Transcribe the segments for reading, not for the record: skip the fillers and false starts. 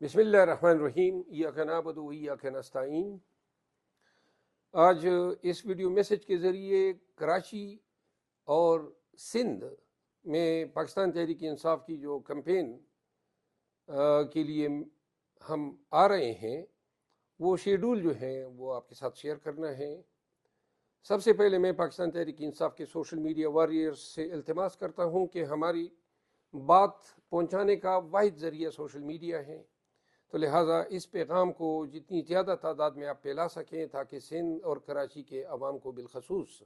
بسم اللہ الرحمن الرحیم ایاک نعبد و ایاک نستعین۔ آج اس ویڈیو میسج کے ذریعے کراچی اور سندھ میں پاکستان تحریک انصاف کی جو کمپین کے لیے ہم آ رہے ہیں وہ شیڈول جو ہیں وہ آپ کے ساتھ شیئر کرنا ہے۔ سب سے پہلے میں پاکستان تحریک انصاف کے سوشل میڈیا واریئرز سے التماس کرتا ہوں کہ ہماری بات پہنچانے کا واحد ذریعہ سوشل میڈیا ہے، تو لہٰذا اس پیغام کو جتنی زیادہ تعداد میں آپ پھیلا سکیں تاکہ سندھ اور کراچی کے عوام کو بالخصوص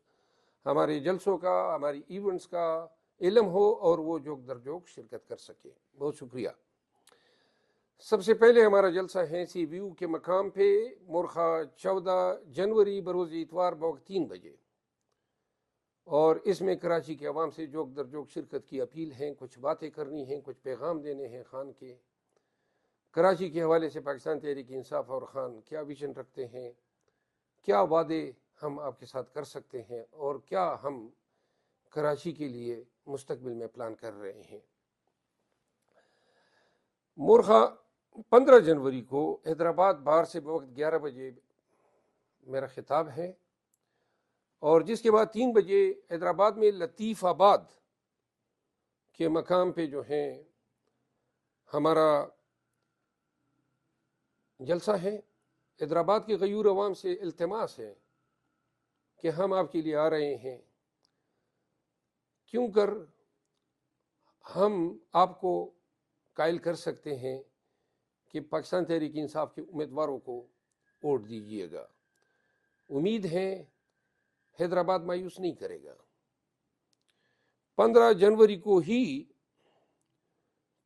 ہمارے جلسوں کا، ہماری ایونٹس کا علم ہو اور وہ جوک در جوک شرکت کر سکیں۔ بہت شکریہ۔ سب سے پہلے ہمارا جلسہ ہے سی ویو کے مقام پہ مورخہ 14 جنوری بروز اتوار بوقت 3 بجے، اور اس میں کراچی کے عوام سے جوک در جوک شرکت کی اپیل ہے۔ کچھ باتیں کرنی ہیں، کچھ پیغام دینے ہیں خان کے۔ کراچی کے حوالے سے پاکستان تحریک انصاف اور خان کیا ویژن رکھتے ہیں، کیا وعدے ہم آپ کے ساتھ کر سکتے ہیں، اور کیا ہم کراچی کے لیے مستقبل میں پلان کر رہے ہیں۔ مورخہ 15 جنوری کو حیدرآباد بار سے بوقت 11 بجے میرا خطاب ہے، اور جس کے بعد 3 بجے حیدرآباد میں لطیف آباد کے مقام پہ جو ہیں ہمارا جلسہ ہے۔ حیدرآباد کے غیور عوام سے التماس ہے کہ ہم آپ کے لیے آ رہے ہیں، کیوں کر ہم آپ کو قائل کر سکتے ہیں کہ پاکستان تحریک انصاف کے امیدواروں کو ووٹ دیجیے گا۔ امید ہے حیدرآباد مایوس نہیں کرے گا۔ 15 جنوری کو ہی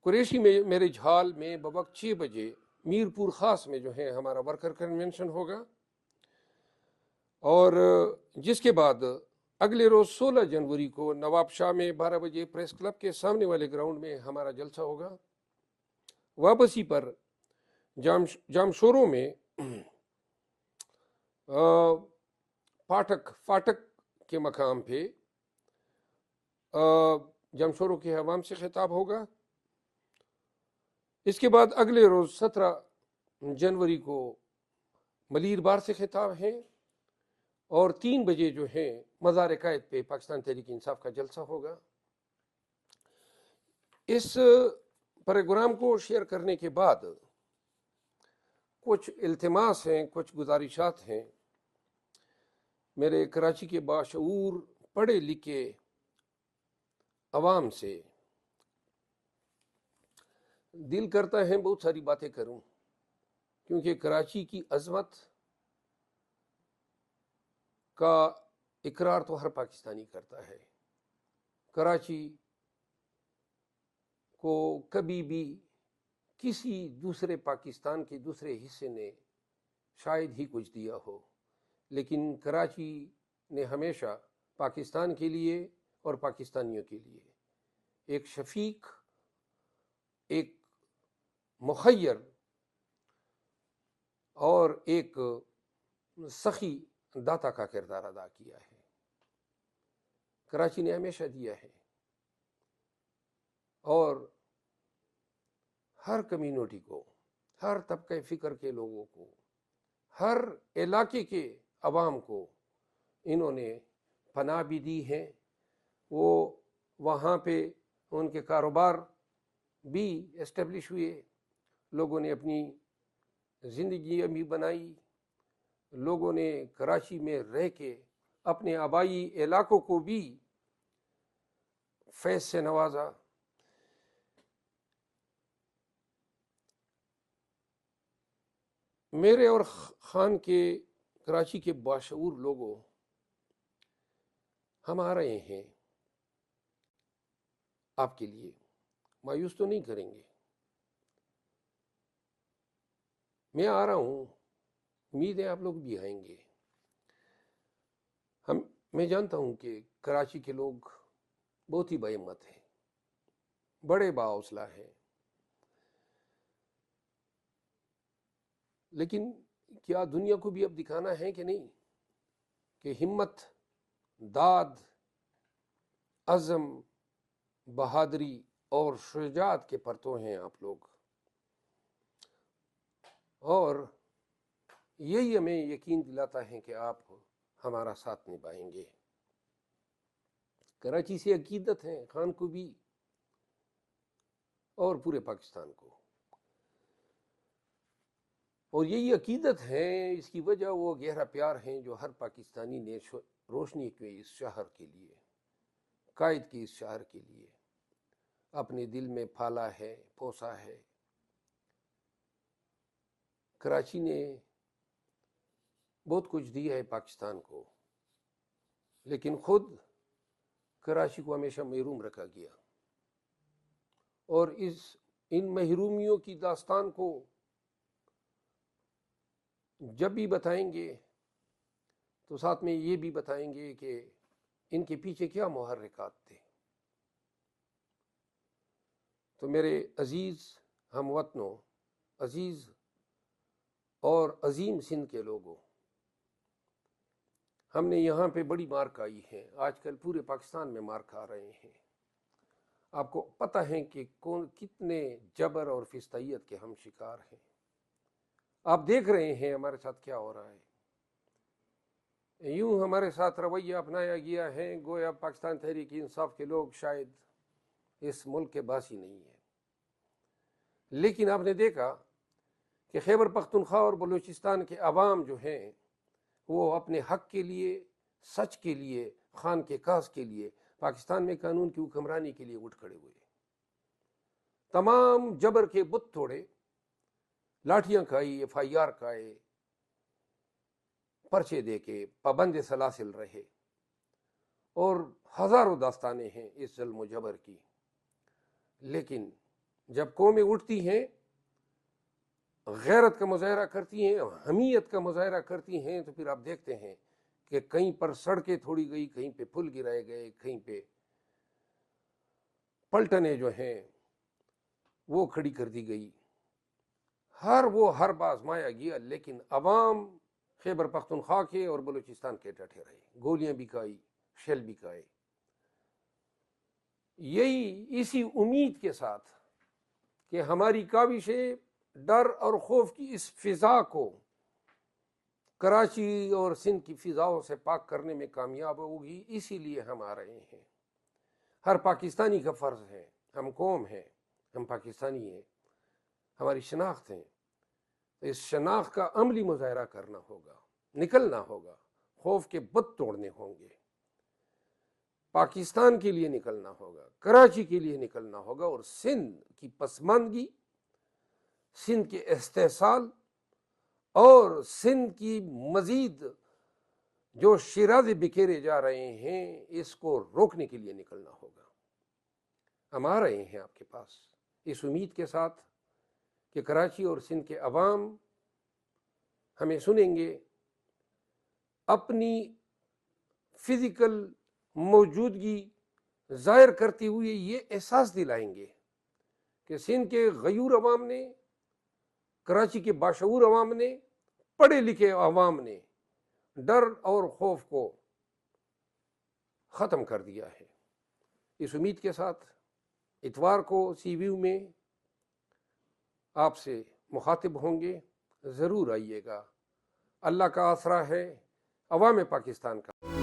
قریشی میں میرے جھال میں بوقت 6 بجے میرپور خاص میں جو ہے ہمارا ورکر کنونشن ہوگا، اور جس کے بعد اگلے روز 16 جنوری کو نواب شاہ میں 12 بجے پریس کلب کے سامنے والے گراؤنڈ میں ہمارا جلسہ ہوگا۔ واپسی پر جامشوروں میں فاٹک کے مقام پہ جامشوروں کے عوام سے خطاب ہوگا۔ اس کے بعد اگلے روز 17 جنوری کو ملیر بار سے خطاب ہے، اور 3 بجے جو ہے مزار قائد پہ پاکستان تحریک انصاف کا جلسہ ہوگا۔ اس پروگرام کو شیئر کرنے کے بعد کچھ التماس ہیں، کچھ گزارشات ہیں میرے کراچی کے باشعور پڑھے لکھے عوام سے۔ دل کرتا ہے بہت ساری باتیں کروں، کیونکہ کراچی کی عظمت کا اقرار تو ہر پاکستانی کرتا ہے۔ کراچی کو کبھی بھی کسی دوسرے پاکستان کے دوسرے حصے نے شاید ہی کچھ دیا ہو، لیکن کراچی نے ہمیشہ پاکستان کے لیے اور پاکستانیوں کے لیے ایک شفیق، ایک مخیر اور ایک سخی داتا کا کردار ادا کیا ہے۔ کراچی نے ہمیشہ دیا ہے، اور ہر کمیونٹی کو، ہر طبقہ فکر کے لوگوں کو، ہر علاقے کے عوام کو انہوں نے پناہ بھی دی ہے۔ وہ وہاں پہ ان کے کاروبار بھی اسٹیبلش ہوئے، لوگوں نے اپنی زندگیاں بھی بنائی، لوگوں نے کراچی میں رہ کے اپنے آبائی علاقوں کو بھی فیض سے نوازا۔ میرے اور خان کے کراچی کے باشعور لوگوں، ہم آ رہے ہیں آپ کے لیے، مایوس تو نہیں کریں گے۔ میں آ رہا ہوں، امید ہے آپ لوگ بھی آئیں گے۔ میں جانتا ہوں کہ کراچی کے لوگ بہت ہی باہمت ہیں، بڑے باحوصلہ ہیں، لیکن کیا دنیا کو بھی اب دکھانا ہے کہ نہیں کہ ہمت، داد، عزم، بہادری اور شجاعت کے پرتو ہیں آپ لوگ۔ اور یہی ہمیں یقین دلاتا ہے کہ آپ ہمارا ساتھ نبھائیں گے۔ کراچی سے عقیدت ہے خان کو بھی اور پورے پاکستان کو، اور یہی عقیدت ہے، اس کی وجہ وہ گہرا پیار ہے جو ہر پاکستانی نے روشنی کے اس شہر کے لیے، قائد کے اس شہر کے لیے اپنے دل میں پھالا ہے، پوسا ہے۔ کراچی نے بہت کچھ دیا ہے پاکستان کو، لیکن خود کراچی کو ہمیشہ محروم رکھا گیا، اور ان محرومیوں کی داستان کو جب بھی بتائیں گے تو ساتھ میں یہ بھی بتائیں گے کہ ان کے پیچھے کیا محرکات تھے۔ تو میرے عزیز ہم وطنوں، عزیز اور عظیم سندھ کے لوگوں، ہم نے یہاں پہ بڑی مار کھائی ہے، آج کل پورے پاکستان میں مار کھا رہے ہیں۔ آپ کو پتہ ہے کہ کتنے جبر اور فستائیت کے ہم شکار ہیں۔ آپ دیکھ رہے ہیں ہمارے ساتھ کیا ہو رہا ہے۔ یوں ہمارے ساتھ رویہ اپنایا گیا ہے گویا پاکستان تحریک انصاف کے لوگ شاید اس ملک کے باسی نہیں ہیں۔ لیکن آپ نے دیکھا کہ خیبر پختونخوا اور بلوچستان کے عوام جو ہیں وہ اپنے حق کے لیے، سچ کے لیے، خان کے کاس کے لیے، پاکستان میں قانون کی حکمرانی کے لیے اٹھ کھڑے ہوئے، تمام جبر کے بت توڑے، لاٹھیاں کھائی، FIR کھائے، پرچے دے کے پابند سلاسل رہے، اور ہزاروں داستانیں ہیں اس ظلم و جبر کی۔ لیکن جب قومیں اٹھتی ہیں، غیرت کا مظاہرہ کرتی ہیں، حمیت کا مظاہرہ کرتی ہیں، تو پھر آپ دیکھتے ہیں کہ کہیں پر سڑکیں توڑی گئی، کہیں پہ پل گرائے گئے، کہیں پہ پلٹنیں جو ہیں وہ کھڑی کر دی گئی، ہر باز مایا گیا، لیکن عوام خیبر پختونخوا کے اور بلوچستان کے ڈٹے رہے، گولیاں بھی کھائی، شیل بھی کھائے۔ اسی امید کے ساتھ کہ ہماری کاوشیں ڈر اور خوف کی اس فضا کو کراچی اور سندھ کی فضاؤں سے پاک کرنے میں کامیاب ہوگی، اسی لیے ہم آ رہے ہیں۔ ہر پاکستانی کا فرض ہے، ہم قوم ہیں، ہم پاکستانی ہیں، ہماری شناخت ہے، اس شناخت کا عملی مظاہرہ کرنا ہوگا، نکلنا ہوگا، خوف کے بت توڑنے ہوں گے، پاکستان کے لیے نکلنا ہوگا، کراچی کے لیے نکلنا ہوگا، اور سندھ کی پسماندگی، سندھ کے استحصال اور سندھ کی مزید جو شیرازے بکھیرے جا رہے ہیں اس کو روکنے کے لیے نکلنا ہوگا۔ ہم آ رہے ہیں آپ کے پاس اس امید کے ساتھ کہ کراچی اور سندھ کے عوام ہمیں سنیں گے، اپنی فزیکل موجودگی ظاہر کرتے ہوئے یہ احساس دلائیں گے کہ سندھ کے غیور عوام نے، کراچی کے باشعور عوام نے، پڑھے لکھے عوام نے ڈر اور خوف کو ختم کر دیا ہے۔ اس امید کے ساتھ اتوار کو سی ویو میں آپ سے مخاطب ہوں گے، ضرور آئیے گا۔ اللہ کا آسرا ہے، عوام پاکستان کا۔